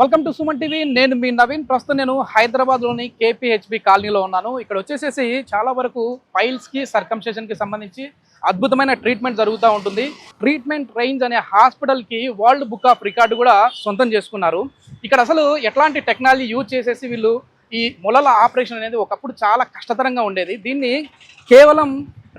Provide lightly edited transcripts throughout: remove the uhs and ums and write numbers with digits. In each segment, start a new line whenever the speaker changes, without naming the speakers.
Welcome to Suman TV. నేను మీ నవీన్. ప్రస్తుతం నేను హైదరాబాద్లోని కేపీహెచ్బి కాలనీలో ఉన్నాను. ఇక్కడ వచ్చేసేసి చాలా వరకు ఫైల్స్కి సర్కంసెషన్కి సంబంధించి అద్భుతమైన ట్రీట్మెంట్ జరుగుతూ ఉంటుంది. ట్రీట్మెంట్ రేంజ్ అనే హాస్పిటల్కి వరల్డ్ బుక్ ఆఫ్ రికార్డు కూడా సొంతం చేసుకున్నారు. ఇక్కడ అసలు ఎట్లాంటి టెక్నాలజీ యూజ్ చేసేసి వీళ్ళు ఈ మొలల ఆపరేషన్ అనేది ఒకప్పుడు చాలా కష్టతరంగా ఉండేది. దీన్ని కేవలం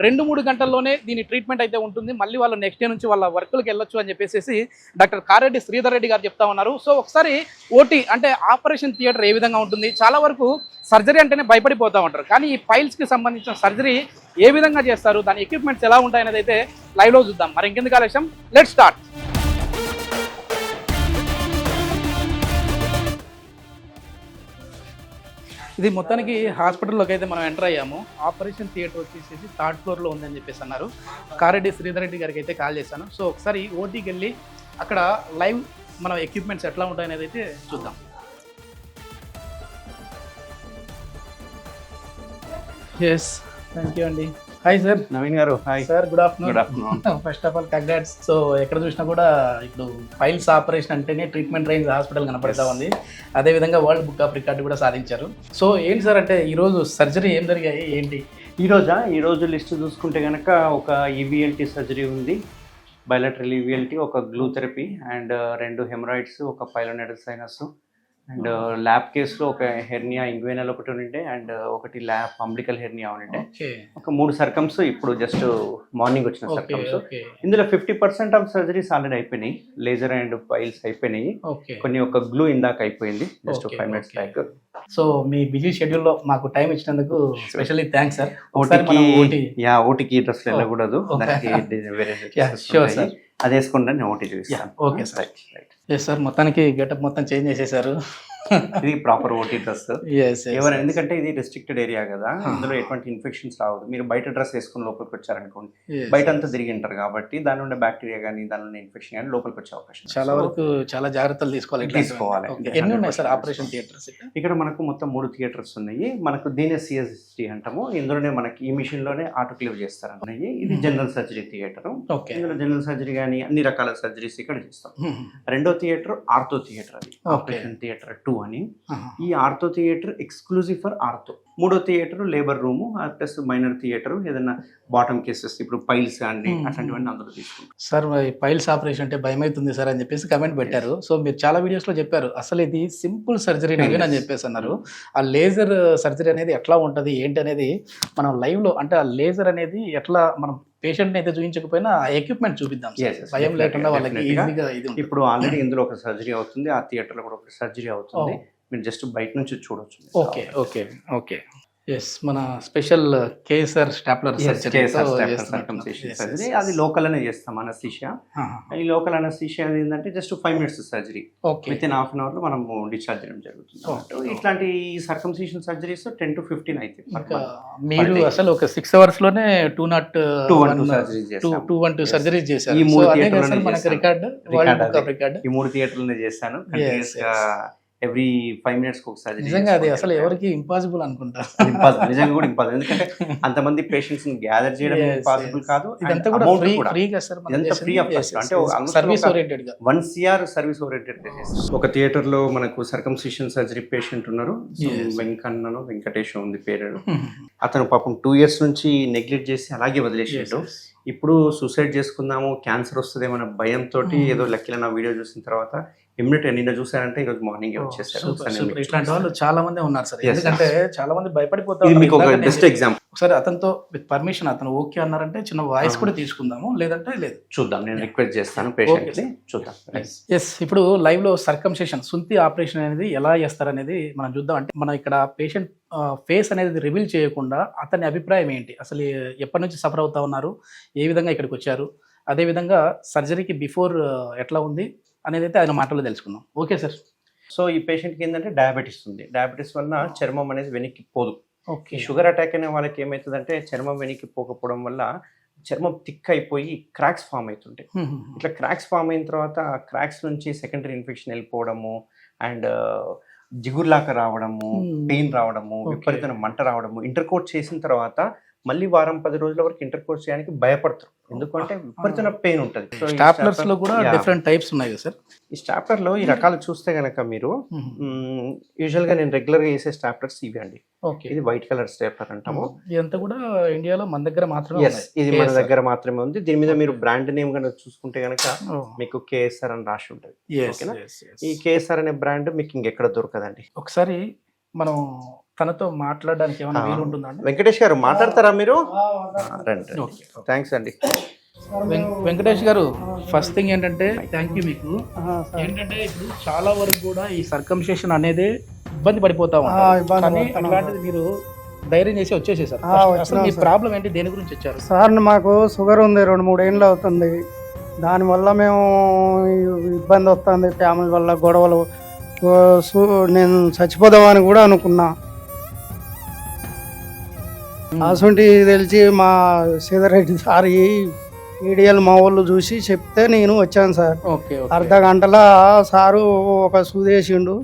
2-3 గంటల్లోనే దీని ట్రీట్మెంట్ అయితే ఉంటుంది. మళ్ళీ వాళ్ళు నెక్స్ట్ డే నుంచి వాళ్ళ వర్కులకు వెళ్ళొచ్చు అని చెప్పేసి డాక్టర్ కారెడ్డి శ్రీధర్ రెడ్డి గారు చెప్తా ఉన్నారు. సో ఒకసారి ఓటీ అంటే ఆపరేషన్ థియేటర్ ఏ విధంగా ఉంటుంది, చాలా వరకు సర్జరీ అంటేనే భయపడిపోతూ ఉంటారు. కానీ ఈ ఫైల్స్కి సంబంధించిన సర్జరీ ఏ విధంగా చేస్తారు, దాని ఎక్విప్మెంట్స్ ఎలా ఉంటాయనేది అయితే లైవ్లో చూద్దాం. మరి ఇంకెందుకు ఆలస్యం, లెట్స్ స్టార్ట్. ఇది మొత్తానికి హాస్పిటల్లోకి అయితే మనం ఎంటర్ అయ్యాము. ఆపరేషన్ థియేటర్ వచ్చేసి 3rd ఫ్లోర్లో ఉందని చెప్పేసి అన్నారు. కారెడ్డి శ్రీధర్ రెడ్డి గారికి అయితే కాల్ చేశాను. సో ఒకసారి ఓటీకి వెళ్ళి అక్కడ లైవ్ మన ఎక్విప్మెంట్స్ ఎట్లా ఉంటాయనేది అయితే చూద్దాం. ఎస్, థ్యాంక్ యూ అండి. Hi sir.
నవీన్ గారు. Hi
sir, good afternoon.
Good afternoon.
First of all congrats. So ఎక్కడ చూసినా కూడా ఇప్పుడు ఫైల్స్ ఆపరేషన్ అంటేనే ట్రీట్మెంట్ రేంజ్ హాస్పిటల్ కనపడతా ఉంది. అదేవిధంగా వరల్డ్ బుక్ ఆఫ్ రికార్డు కూడా సాధించారు. సో ఏంటి సార్ అంటే ఈరోజు సర్జరీ ఏం జరిగాయి ఏంటి?
ఈరోజు లిస్ట్ చూసుకుంటే కనుక ఒక ఈవీఎల్టీ సర్జరీ ఉంది, బయలాటరల్ ఈవీఎల్టీ, ఒక గ్లూ థెరపీ అండ్ 2 హెమరాయిడ్స్, ఒక పైలోనెడల్ సైనస్ అండ్ ల్యాబ్ కేసులో ఒక హెర్నియా ఇంగ్వేనల్ ఒకటి ఉండే అండ్ ఒకటి ల్యాబ్ అంబ్లికల్ హెర్నియా ఉండే, ఒక 3 సర్కమ్స్ ఇప్పుడు జస్ట్ మార్నింగ్ వచ్చిన సర్కమ్స్. ఇందులో 50% ఆఫ్ సర్జరీస్ ఆల్రెడీ అయిపోయినాయి. లేజర్ అండ్ ఫైల్స్ అయిపోయినాయి, కొన్ని ఒక గ్లూ ఇందాక అయిపోయింది జస్ట్ 5 minutes బ్యాక్.
సో మీ బిజీ షెడ్యూల్లో మాకు టైం ఇచ్చినందుకు స్పెషల్లీ థ్యాంక్స్ సార్.
ఓటీకి డ్రెస్ వెళ్ళకూడదు, దానికి వేరే అది వేసుకుంటే నేను ఓటీ చూపిస్తాను.
Okay sir. ఎస్ సార్, మొత్తానికి గెటప్ మొత్తం చేంజ్ చేసేసారు.
ఇది ప్రాపర్ ఓటీ డ్రెస్. ఎవరు ఎందుకంటే ఇది రెస్ట్రిక్టెడ్ ఏరియా కదా, ఇందులో ఎటువంటి ఇన్ఫెక్షన్స్ రావద్దు. మీరు బయట డ్రెస్ వేసుకుని లోపలికి వచ్చారనుకోండి, బయట అంతా తిరిగి ఉంటారు కాబట్టి దాని నుండి బ్యాక్టీరియా కానీ దాని నుండి ఇన్ఫెక్షన్ కానీ లోపలికి వచ్చే అవకాశం.
చాలా వరకు చాలా జాగ్రత్తలు తీసుకోవాలి. ఎన్ని ఉన్నాయి సార్ ఆపరేషన్ థియేటర్స్?
ఇక్కడ మనకు మొత్తం 3 థియేటర్స్ ఉన్నాయి. మనకు దీనే సిఎస్టీ అంటాము. ఇందులోనే మనకి ఈ మిషన్ లోనే ఆటోక్లేవ్ చేస్తారు అన్నది. ఇది జనరల్ సర్జరీ థియేటర్. ఇందులో జనరల్ సర్జరీ కానీ అన్ని రకాల సర్జరీస్ ఇక్కడ చేస్తాం. రెండో థియేటర్ ఆర్థో థియేటర్, అది ఆపరేషన్ థియేటర్ 2 అని. ఈ ortho theatre exclusive for ortho. మూడో theatre labour room plus minor theatre, ఏదైనా బాటమ్ కేసెస్ ఇప్పుడు పైల్స్ అండి అట్లాంటివన్నీ అందులో తీసుకుంటాం.
సార్ పైల్స్ ఆపరేషన్ అంటే భయం అవుతుంది సార్ అని చెప్పేసి కమెంట్ పెట్టారు. సో మీరు చాలా వీడియోస్ లో చెప్పారు అసలు ఇది సింపుల్ సర్జరీ అని చెప్పేసి అన్నారు. ఆ లేజర్ సర్జరీ అనేది ఎట్లా ఉంటుంది ఏంటి అనేది మనం లైవ్ లో, అంటే ఆ లేజర్ అనేది ఎట్లా మనం పేషెంట్ అయితే చూపించకపోయినా ఎక్విప్మెంట్ చూపిద్దాం, భయం లేకుండా వాళ్ళకి ఈజీగా.
ఇప్పుడు ఆల్రెడీ ఇందులో ఒక సర్జరీ అవుతుంది, ఆ థియేటర్ లో కూడా ఒక సర్జరీ అవుతుంది. మీరు జస్ట్ బయట నుంచి చూడొచ్చు.
Okay okay okay. ఎస్, మన స్పెషల్ కేసర్ స్టాప్లర్ సర్జరీ
అది లోకల్ అనే చేస్తాం అనస్థీషియా. ఈ లోకల్ అనస్థీషియా ఏంటంటే just 5 minutes surgery, within half an hour లో మనం డిశ్చార్జ్ చేయడం జరుగుతుంది. ఇట్లాంటి సర్కంసిషన్ సర్జరీస్ 10 to 15 అయితే
మీరు అసలు ఒక 6 hours లోనే 212 సర్జరీస్ చేశారు.
ఈ 3 థియేటర్లు
మనకి రికార్డు,
ఈ 3 థియేటర్లనే చేశాను. ఎవ్రీ 5 minutes ఒకసారి.
నిజంగా అది అసలు ఎవరికి ఇంపాసిబుల్ అనుకుంటా.
నిజంగా కూడా ఇంపాసిబుల్, ఎందుకంటే అంతమంది పేషెంట్స్ ని గ్యాదర్ చేయడం ఇంపాసిబుల్ కాదు.
ఇదంతా కూడా ఫ్రీగా సార్,
ఇదంతా ఫ్రీ ఆఫ్ కాస్ట్. అంటే
సర్వీస్ ఓరియంటెడ్ గా
1 CR సర్వీస్ ఓరియంటెడ్. ఒక థియేటర్ లో మనకు సర్కంసిషన్ సర్జరీ పేషెంట్ ఉన్నారు, వెంకన్నను వెంకటేశం ఉంది పేరు. అతను పాపం 2 years నుంచి నెగ్లెక్ట్ చేసి అలాగే వదిలేసాడు. ఇప్పుడు సూసైడ్ చేసుకుందాము, క్యాన్సర్ వస్తుందేమన్న భయంతో ఏదో లక్కీలో నా వీడియో చూసిన తర్వాత ఇమ్మీడియట్ నిన్న చూసారంటే ఈరోజు మార్నింగ్ వచ్చేసారు.
ఇట్లాంటి వాళ్ళు చాలా మంది ఉన్నారు సార్, ఎందుకంటే చాలా మంది భయపడిపోతారు.
Best example.
ఒకసారి అతనితో విత్ పర్మిషన్ అతను ఓకే అన్నారంటే చిన్న వాయిస్ కూడా తీసుకుందాము, లేదంటే లేదు
చూద్దాం. నేను రిక్వెస్ట్ చేస్తాను పేషెంట్ ని, చూద్దాం.
ఎస్, ఇప్పుడు లైవ్ లో సర్కంసెషన్ సుంతి ఆపరేషన్ అనేది ఎలా చేస్తారనేది మనం చూద్దాం. అంటే మనం ఇక్కడ పేషెంట్ ఫేస్ అనేది రివీల్ చేయకుండా అతని అభిప్రాయం ఏంటి, అసలు ఎప్పటి నుంచి సఫర్ అవుతా ఉన్నారు, ఏ విధంగా ఇక్కడికి వచ్చారు, అదేవిధంగా సర్జరీకి బిఫోర్ ఎట్లా ఉంది అనేది అయితే ఆయన మాటల్లో తెలుసుకుందాం. Okay sir.
సో ఈ పేషెంట్కి ఏంటంటే డయాబెటీస్ ఉంది. డయాబెటీస్ వల్ల చర్మం అనేది వెనక్కి పోదు. షుగర్ అటాక్ అనే వాళ్ళకి ఏమవుతుందంటే చర్మం వెనక్కి పోకపోవడం వల్ల చర్మం థిక్ అయిపోయి క్రాక్స్ ఫామ్ అవుతుంటాయి. ఇట్లా క్రాక్స్ ఫామ్ అయిన తర్వాత ఆ క్రాక్స్ నుంచి సెకండరీ ఇన్ఫెక్షన్ వెళ్ళిపోవడము అండ్ జిగుర్లాక రావడము, పెయిన్ రావడము, విపరీతమైన మంట రావడము, ఇంటర్కోట్ చేసిన తర్వాత మళ్ళీ వారం 10 రోజుల వరకు ఇంటర్కోర్స్ చేయడానికి భయపడతారు, ఎందుకంటే విపరీతమైన పెయిన్ ఉంటుంది. సో
స్టాప్లర్స్ లో కూడా డిఫరెంట్ టైప్స్ ఉన్నాయి కదా సార్?
ఈ స్టాప్లర్ లో ఈ రకాలు చూస్తే గనక మీరు యూజువల్ గా నేను రెగ్యులర్ గా వేసే స్టాప్లర్స్ ఇవి అండి.
ఓకే,
ఇది వైట్ కలర్ స్టాప్లర్ అంటాము.
ఇదంతా కూడా ఇండియాలో మన దగ్గర మాత్రమే
Yes, ఇది మన దగ్గర మాత్రమే ఉంది. దీని మీద మీరు బ్రాండ్ నేమ్ కనుక చూసుకుంటే గనక మీకు KSR అని రాసి ఉంటుంది. ఓకేనా? ఈ KSR అనే బ్రాండ్ మీకు ఇంకెక్కడ దొరకదండి.
ఒకసారి మనం తనతో మాట్లాడడానికి ఏమైనా వీలు ఉంటుందండి?
వెంకటేష్ గారు మాట్లాడతారా మీరు? రండి. థ్యాంక్స్ అండి.
వెంకటేష్ గారు, ఫస్ట్ థింగ్ ఏంటంటే థ్యాంక్ యూ మీకు. ఏంటంటే ఇప్పుడు చాలా వరకు కూడా ఈ సర్కంసేషన్ అనేది ఇబ్బంది పడిపోతా ఉంటారు, కానీ అట్లాంటిది మీరు ధైర్యం చేసి వచ్చేసేసారు. అసలు మీ ప్రాబ్లం ఏంటి, దేని గురించి వచ్చారు?
సార్ మాకు షుగర్ ఉంది, 2-3 ఏళ్ళు అవుతుంది. దానివల్ల మేము ఇబ్బంది వస్తుంది, ఫ్యామిలీ వల్ల గొడవలు. నేను చచ్చిపోదామని కూడా అనుకున్నా. అసొంటి తెలిసి మా సీతారెడ్డి సార్ ఈడియల్ మా వాళ్ళు చూసి చెప్తే నేను వచ్చాను సార్. అర్ధ గంటల సారు ఒక సూదేసిండు,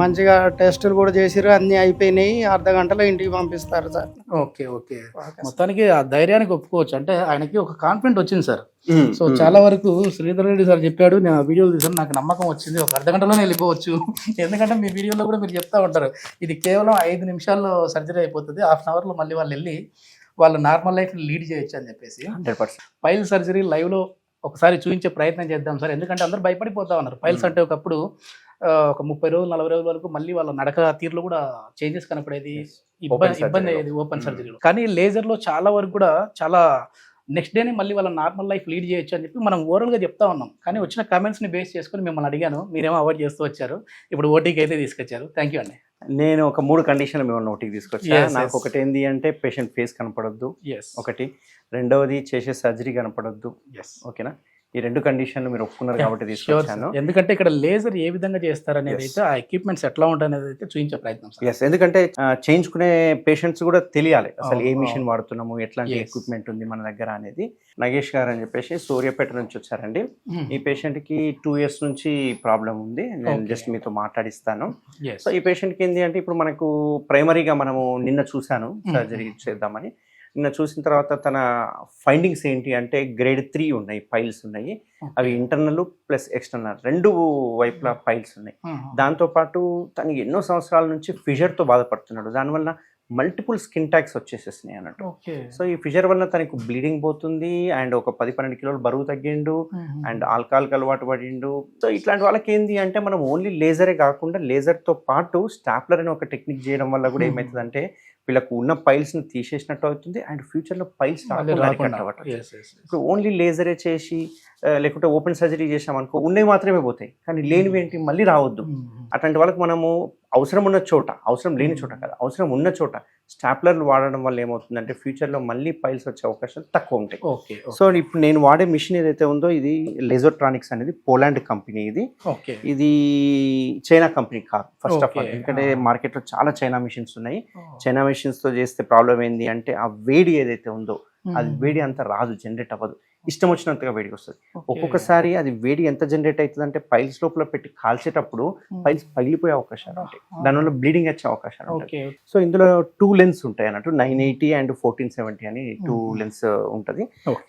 మంచిగా టెస్టులు కూడా చేసిరు, అన్ని అయిపోయినాయి. అర్ధ గంటలో ఇంటికి పంపిస్తారు సార్.
ఓకే ఓకే, మొత్తానికి ఆ ధైర్యానికి ఒప్పుకోవచ్చు, అంటే ఆయనకి ఒక కాన్ఫిడెంట్ వచ్చింది సార్. సో చాలా వరకు శ్రీధర్ రెడ్డి సార్ చెప్పాడు, నేను ఆ వీడియోలు చూసాను, నాకు నమ్మకం వచ్చింది, ఒక అర్ధ గంటలోనే వెళ్ళిపోవచ్చు. ఎందుకంటే మీ వీడియోలో కూడా మీరు చెప్తా ఉంటారు, ఇది కేవలం 5 నిమిషాల్లో సర్జరీ అయిపోతుంది, హాఫ్ అన్ అవర్లో మళ్ళీ వాళ్ళు వెళ్ళి వాళ్ళ నార్మల్ లైఫ్ లీడ్ చేయొచ్చు అని చెప్పేసి.
100%
పైల్ సర్జరీ లైవ్ లో ఒకసారి చూపించే ప్రయత్నం చేద్దాం సార్, ఎందుకంటే అందరూ భయపడిపోతా ఉన్నారు. పైల్స్ అంటే ఒకప్పుడు ఒక 30 రోజులు 40 రోజుల వరకు మళ్ళీ వాళ్ళ నడక తీరులో కూడా చేంజెస్ కనపడేది, ఇబ్బంది అయ్యేది ఓపెన్ సర్జరీలో. కానీ లేజర్ లో చాలా వరకు కూడా చాలా నెక్స్ట్ డేనే మళ్ళీ వాళ్ళ నార్మల్ లైఫ్ లీడ్ చేయొచ్చు అని చెప్పి మనం ఓవరాల్ గా చెప్తా ఉన్నాం. కానీ వచ్చిన కామెంట్స్ ని బేస్ చేసుకుని మిమ్మల్ని అడిగాను, మీరేమో అవాయిడ్ చేస్తూ వచ్చారు, ఇప్పుడు ఓటీకి అయితే తీసుకొచ్చారు. థ్యాంక్ యూ అండి.
నేను ఒక 3 కండిషన్లు మేము నోటికి తీసుకొచ్చా. నాకు ఒకటి ఏంటి అంటే పేషెంట్ ఫేస్ కనపడొద్దు, ఒకటి, రెండవది చేసే సర్జరీ కనపడొద్దు. ఓకేనా? ఈ 2 కండిషన్లు మీరు ఒప్పుకున్నారు కాబట్టి తీసుకొచ్చాను.
ఎందుకంటే ఇక్కడ లేజర్ ఏ విధంగా చేస్తారు అనేది అయితే, ఆ ఎక్విప్మెంట్స్ ఎట్లా ఉంటాయి అనేది అయితే చూపించే ప్రయత్నం.
ఎందుకంటే చేయించుకునే పేషెంట్స్ కూడా తెలియాలి అసలు ఏ మిషన్ వాడుతున్నాము, ఎట్లాంటి ఎక్విప్మెంట్ ఉంది మన దగ్గర అనేది. నగేష్ గారు అని చెప్పేసి సూర్యాపేట నుంచి వచ్చారండి. ఈ పేషెంట్ కి 2 years నుంచి ప్రాబ్లం ఉంది, నేను జస్ట్ మీతో మాట్లాడిస్తాను. సో ఈ పేషెంట్ కి ఏంటి అంటే, ఇప్పుడు మనకు ప్రైమరీగా మనము నిన్న చూసాను సర్జరీ చేద్దామని. నిన్న చూసిన తర్వాత తన ఫైండింగ్స్ ఏంటి అంటే, grade 3 ఉన్నాయి, పైల్స్ ఉన్నాయి. అవి ఇంటర్నల్ ప్లస్ ఎక్స్టర్నల్ 2 వైపులా పైల్స్ ఉన్నాయి. దాంతోపాటు తను ఎన్నో సంవత్సరాల నుంచి ఫిషర్తో బాధపడుతున్నాడు, దానివల్ల మల్టిపుల్ స్కిన్ ట్యాక్స్ వచ్చేసేసినాయి అన్నట్టు. సో ఈ ఫిషర్ వల్ల తనకు బ్లీడింగ్ పోతుంది, అండ్ ఒక 10-12 కిలోలు బరువు తగ్గిండు, అండ్ ఆల్కహాల్కి అలవాటు పడిండు. సో ఇట్లాంటి వాళ్ళకి ఏంటి అంటే, మనం ఓన్లీ లేజరే కాకుండా లేజర్తో పాటు స్టాప్లర్ అని ఒక టెక్నిక్ చేయడం వల్ల కూడా ఏమవుతుందంటే, వీళ్ళకు ఉన్న పైల్స్ ని తీసేసినట్టు అవుతుంది, అండ్ ఫ్యూచర్ లో పైల్స్ ఇప్పుడు ఓన్లీ లేజరే చేసి లేకుంటే ఓపెన్ సర్జరీ చేసాం అనుకో, ఉన్నవి మాత్రమే పోతాయి, కానీ లేనివి ఏంటి మళ్ళీ రావద్దు. అట్లాంటి వాళ్ళకి మనము అవసరం ఉన్న చోట, అవసరం లేని చోట కదా, అవసరం ఉన్న చోట స్టాప్లర్లు వాడడం వల్ల ఏమవుతుందంటే, ఫ్యూచర్ లో మళ్ళీ పైల్స్ వచ్చే అవకాశాలు తక్కువ ఉంటాయి. సో ఇప్పుడు నేను వాడే మిషన్ ఏదైతే ఉందో, ఇది లెజోట్రానిక్స్ అనేది పోలాండ్ కంపెనీ. ఇది చైనా కంపెనీ కాదు ఫస్ట్ ఆఫ్ ఆల్, ఎందుకంటే మార్కెట్ లో చాలా చైనా మిషన్స్ ఉన్నాయి. చైనా మిషన్స్ తో చేస్తే ప్రాబ్లం ఏంది అంటే, ఆ వేడి ఏదైతే ఉందో అది వేడి అంత రాదు, జనరేట్ అవ్వదు, ఇష్టం వచ్చినంతగా వేడికి వస్తుంది. ఒక్కొక్కసారి అది వేడి ఎంత జనరేట్ అవుతుంది అంటే, పైల్స్ లోపల పెట్టి కాల్చేటప్పుడు పైల్స్ పగిలిపోయే అవకాశాలు ఉంటాయి, దానివల్ల బ్లీడింగ్ వచ్చే అవకాశాలు ఉంటాయి. సో ఇందులో 2 లెన్స్ ఉంటాయి అన్నట్టు, 980 అండ్ 1470 అని 2 లెన్స్ ఉంటుంది.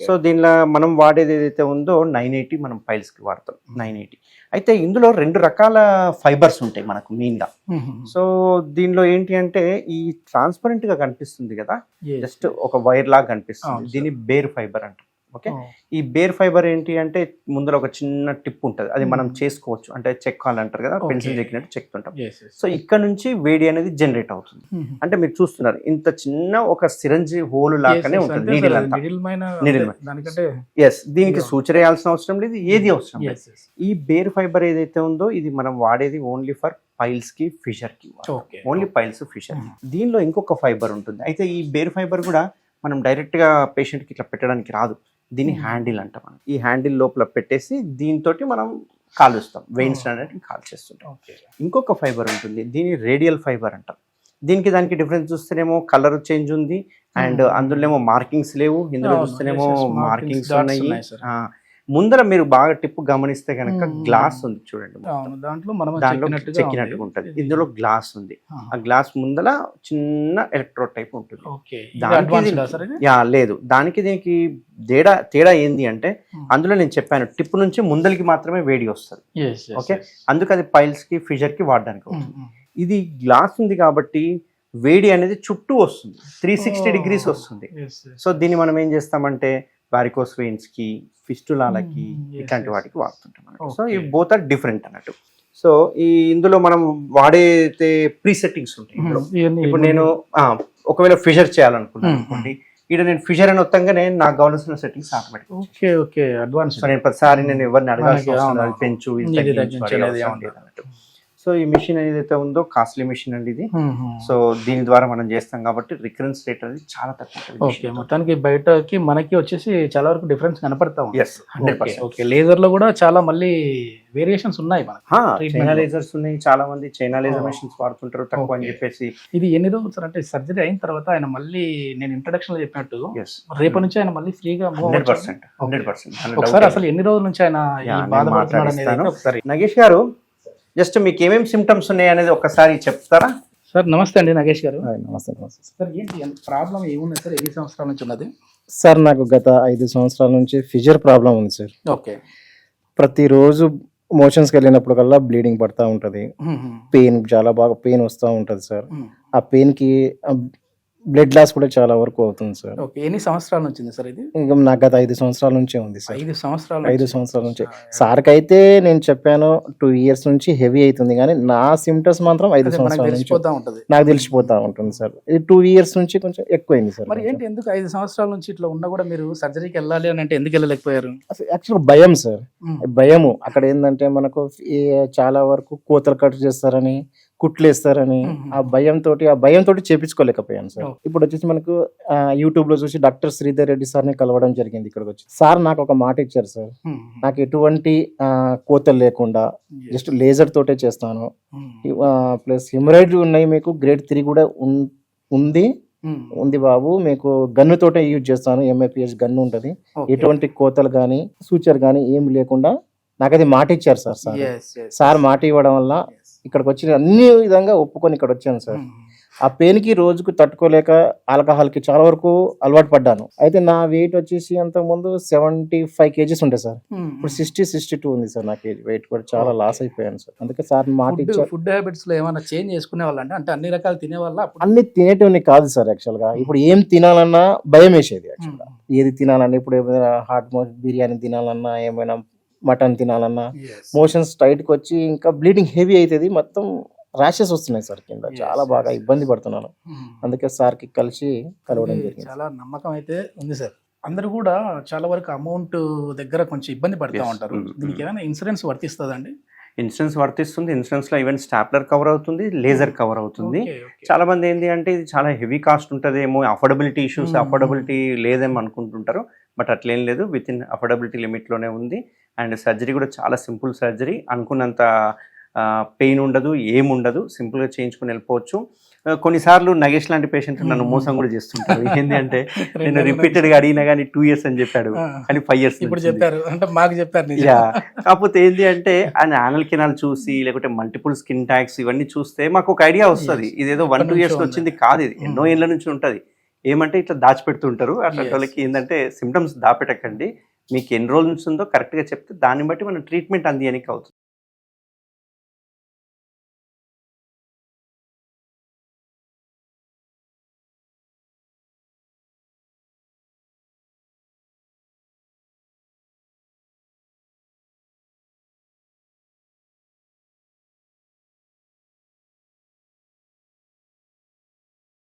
సో దీనిలో మనం వాడేది ఏదైతే ఉందో 980 మనం పైల్స్ కి వాడతాం, 980. అయితే ఇందులో 2 రకాల ఫైబర్స్ ఉంటాయి మనకు మెయిన్ గా. సో దీనిలో ఏంటి అంటే, ఈ ట్రాన్స్పరెంట్ గా కనిపిస్తుంది కదా, జస్ట్ ఒక వైర్ లాగా కనిపిస్తుంది, దీన్ని బేర్ ఫైబర్ అంటారు. ఓకే, ఈ బేర్ ఫైబర్ ఏంటి అంటే, ముందర ఒక చిన్న టిప్ ఉంటుంది, అది మనం చేసుకోవచ్చు, అంటే చెక్కాలంటారు కదా, పెన్సిల్ చెక్కినట్టు చెక్తుంటాం. సో ఇక్కడ నుంచి వేడి అనేది జనరేట్ అవుతుంది. అంటే మీరు చూస్తున్నారు, ఇంత చిన్న ఒక సిరంజి హోల్ లాగానే ఉంటుంది నీడిల్ అంతా. దీనికి సూచరేయాల్సిన అవసరం లేదు, ఏది అవసరం లేదు. ఈ బేర్ ఫైబర్ ఏదైతే ఉందో, ఇది మనం వాడేది ఓన్లీ ఫర్ పైల్స్ కి, ఫిషర్ కి, ఓన్లీ పైల్స్ ఫిషర్. దీనిలో ఇంకొక ఫైబర్ ఉంటుంది. అయితే ఈ బేర్ ఫైబర్ కూడా మనం డైరెక్ట్ గా పేషెంట్ కి ఇట్లా పెట్టడానికి రాదు, దీన్ని హ్యాండిల్ అంటాం. మనం ఈ హ్యాండిల్ లోపల పెట్టేసి దీంతో మనం కాలుస్తాం, వెయిన్స్ అనేది కాల్ చేస్తుంటాం. ఇంకొక ఫైబర్ ఉంటుంది, దీన్ని రేడియల్ ఫైబర్ అంటాం. దీనికి దానికి డిఫరెన్స్ చూస్తేనేమో కలర్ చేంజ్ ఉంది, అండ్ అందులో ఏమో మార్కింగ్స్ లేవు, ఇందులో చూస్తేనేమో మార్కింగ్స్ ఉన్నాయి, ముందర మీరు బాగా టిప్ గమనిస్తే కనుక గ్లాస్ ఉంది చూడండి,
అవును, దాంట్లో మనం
దాంట్లో చెక్కినట్టుగా ఉంటుంది. ఇందులో గ్లాస్ ఉంది, ఆ గ్లాస్ ముందర చిన్న ఎలక్ట్రోడ్ టైప్ ఉంటుంది. లేదు, దానికి దీనికి తేడా ఏంది అంటే అందులో నేను చెప్పాను టిప్ నుంచి ముందరికి మాత్రమే వేడి వస్తుంది. ఓకే, అందుకు అది పైల్స్ కి ఫిషర్ కి వాడడానికి అవుతుంది. ఇది గ్లాస్ ఉంది కాబట్టి వేడి అనేది చుట్టూ వస్తుంది, 360 degrees వస్తుంది. సో దీన్ని మనం ఏం చేస్తామంటే వారికోస్ వెయిన్స్ కి, ఫిస్టులాలకి, ఇట్లాంటి వాటికి వాడుతుంటాం. సో ఇవి బోత్ ఆర్ డిఫరెంట్ అన్నట్టు. సో ఇందులో మనం వాడేతే ప్రీ సెట్టింగ్స్ ఉంటాయి. ఇప్పుడు నేను ఒకవేళ ఫిషర్ చేయాలనుకున్నాను అనుకోండి, ఇక్కడ నేను ఫిషర్ అని వస్తాగానే నాకు కావాల్సిన settings automatic.
Okay, advance.
So నేను ప్రతిసారి నేను ఎవరిని అడగాల్సిన అవసరం లేదు, పెంచు అన్నట్టు. సో ఈ మిషన్ ఏదైతే ఉందో కాస్ట్లీ మిషన్ అండి ఇది. సో దీని ద్వారా మనం చేస్తాం కాబట్టి రికరెన్స్ రేట్ అనేది చాలా తక్కువ.
ఓకే, మొత్తానికి బయటకి మనకి వచ్చేసి చాలా వరకు డిఫరెన్స్ కనపడతా ఉంది.
100%.
ఓకే, లేజర్ లో కూడా చాలా మళ్ళీ వేరియేషన్స్ ఉన్నాయి మనకి.
చైనా లేజర్స్ ఉన్నాయి, చాలా మంది చైనా లేజర్ మెషిన్స్ వాడుతుంటారు తక్కువ అని చెప్పేసి.
ఇది ఎన్ని రోజులు సార్ అంటే సర్జరీ అయిన తర్వాత ఆయన మళ్ళీ నేను ఇంట్రడక్షన్ లో చెప్పినట్టు రేపటి నుంచి ఆయన మళ్ళీ ఫ్రీగా
100%.
ఒకసారి అసలు ఎన్ని రోజుల నుంచి ఆయన బాధపడుతున్నాడు అనేది ఒకసారి.
నగేష్ గారు, జస్ట్ మీకు ఏమేమి సిమ్టమ్స్ ఉన్నాయి అనేది ఒకసారి చెప్తారా?
సార్ నమస్తే అండి నగేష్ గారు.
నమస్తే.
సార్ ఏంటి ప్రాబ్లం ఏముంది సార్, ఎన్ని సంవత్సరాల నుంచి ఉన్నది?
సార్ నాకు గత 5 సంవత్సరాల నుంచి ఫిషర్ ప్రాబ్లం ఉంది సార్.
ఓకే,
ప్రతిరోజు మోషన్స్కి వెళ్ళినప్పుడు కల్లా బ్లీడింగ్ పడతా ఉంటుంది, పెయిన్ చాలా బాగా పెయిన్ వస్తూ ఉంటుంది సార్. ఆ పెయిన్కి బ్లడ్ లాస్ కూడా చాలా వరకు అవుతుంది సార్.
ఓకే, ఎన్ని సంవత్సరాల నుంచి ఉంది సార్ ఇది?
ఇంకా నాకు గత 5 సంవత్సరాల నుంచే ఉంది సార్.
5 సంవత్సరాలు?
5 సంవత్సరాల నుంచి. సార్కి అయితే నేను చెప్పాను 2 years నుంచి హెవీ అవుతుంది, కానీ నా సిమ్టమ్స్ మాత్రం 5 సంవత్సరాల నుంచి నాకు తెలిసిపోతా ఉంటుంది సార్. ఇది 2 years నుంచి కొంచెం ఎక్కువైంది సార్.
మరి ఏంటి, ఎందుకు 5 సంవత్సరాల నుంచి ఇట్లా ఉన్నా కూడా మీరు సర్జరీకి వెళ్ళాలి అని అంటే ఎందుకు వెళ్ళలేకపోయారు?
యాక్చువల్గా భయం సార్, భయము. అక్కడ ఏంటంటే మనకు చాలా వరకు కోతలు కట్ చేస్తారని, కుట్లేస్తారని ఆ భయంతో చేపించుకోలేకపోయాను సార్. ఇప్పుడు వచ్చేసి మనకు యూట్యూబ్ లో చూసి డాక్టర్ శ్రీధర్ రెడ్డి సార్ని కలవడం జరిగింది. ఇక్కడికి వచ్చి సార్ నాకు ఒక మాట ఇచ్చారు సార్, నాకు ఎటువంటి కోతలు లేకుండా జస్ట్ లేజర్ తోటే చేస్తాను, ప్లస్ హెమరాయిడ్ ఉన్నాయి, మీకు గ్రేడ్ 3 కూడా ఉంది బాబు, మీకు గన్ను తోటే యూజ్ చేస్తాను, MIPH గన్ను ఉంటది, ఎటువంటి కోతలు గానీ సూచర్ గానీ ఏమి లేకుండా నాకు అది మాట ఇచ్చారు సార్. సార్ మాట ఇవ్వడం వల్ల ఇక్కడికి వచ్చి అన్ని విధంగా ఒప్పుకొని ఇక్కడ వచ్చాను సార్. ఆ పెయిన్ కి రోజుకు తట్టుకోలేక ఆల్కహాల్ కి చాలా వరకు అలవాటు పడ్డాను. అయితే నా వెయిట్ వచ్చేసి అంతకు ముందు 75 kgs ఉండే సార్, ఇప్పుడు 60-62 ఉంది సార్. నాకు వెయిట్ కూడా చాలా లాస్ అయిపోయాను సార్. అందుకే సార్ మాట ఇచ్చారు.
ఫుడ్ హ్యాబిట్స్ లో ఏమైనా చేంజ్ చేసుకునే వాళ్ళంటే అంటే అన్ని రకాలు తినేవాళ్ళ?
అన్ని తినేటివన్నీ కాదు సార్. యాక్చువల్ గా ఇప్పుడు ఏం తినాలన్నా భయం వేసేది. యాక్చువల్ గా ఏది తినాలన్నా, ఇప్పుడు ఏమైనా హాట్ బిర్యానీ తినాలన్నా, ఏమైనా మటన్ తినాలన్నా మోషన్స్ టైట్ కి వచ్చి ఇంకా బ్లీడింగ్ హెవీ అవుతుంది, మొత్తం ర్యాషెస్ వస్తున్నాయి సార్ కింద, చాలా బాగా ఇబ్బంది పడుతున్నాను. అందుకే సార్ కి కలవడం జరిగింది.
చాలా నమ్మకం అయితే ఉంది సార్. అందరూ కూడా చాలా వరకు అమౌంట్ దగ్గర కొంచెం ఇబ్బంది పడుతూ ఉంటారు. దీనికి ఏమైనా ఇన్సూరెన్స్ వర్తిస్తుందండి?
ఇన్సూరెన్స్ వర్తిస్తుంది. ఇన్సూరెన్స్ లో ఈవెన్ స్టాప్లర్ కవర్ అవుతుంది, లేజర్ కవర్ అవుతుంది. చాలా మంది ఏంటి అంటే ఇది చాలా హెవీ కాస్ట్ ఉంటుందేమో, అఫోర్డబిలిటీ ఇష్యూస్, అఫోర్డబిలిటీ లేదేమో అనుకుంటుంటారు. బట్ అట్లేం లేదు, విత్ ఇన్ అఫోర్డబిలిటీ లిమిట్లోనే ఉంది. అండ్ సర్జరీ కూడా చాలా సింపుల్ సర్జరీ, అనుకున్నంత పెయిన్ ఉండదు, ఏముండదు, సింపుల్గా చేయించుకుని వెళ్ళిపోవచ్చు. కొన్నిసార్లు నగేష్ లాంటి పేషెంట్ నన్ను మోసం కూడా చేస్తుంటారు. ఏంటి అంటే నేను రిపీటెడ్గా అడిగినా కానీ 2 years అని చెప్పాడు, కానీ 5 years
ఇప్పుడు చెప్పారు అంటే మాకు చెప్పారు.
కాకపోతే ఏంటి అంటే ఆయన యానల్ కెనాల్ చూసి లేకపోతే మల్టిపుల్ స్కిన్ ట్యాగ్స్ ఇవన్నీ చూస్తే మాకు ఒక ఐడియా వస్తుంది. ఇదేదో 1-2 years వచ్చింది కాదు, ఇది ఎన్నో ఏళ్ళ నుంచి ఉంటుంది. ఏమంటే ఇట్లా దాచిపెడుతుంటారు. అట్లాంటి వాళ్ళకి ఏంటంటే సిమ్టమ్స్ దాపెట్టకండి, మీకు ఎన్ని రోజుల నుంచి ఉందో కరెక్ట్గా చెప్తే దాన్ని బట్టి మనం ట్రీట్మెంట్ అందియడానికి అవుతుంది.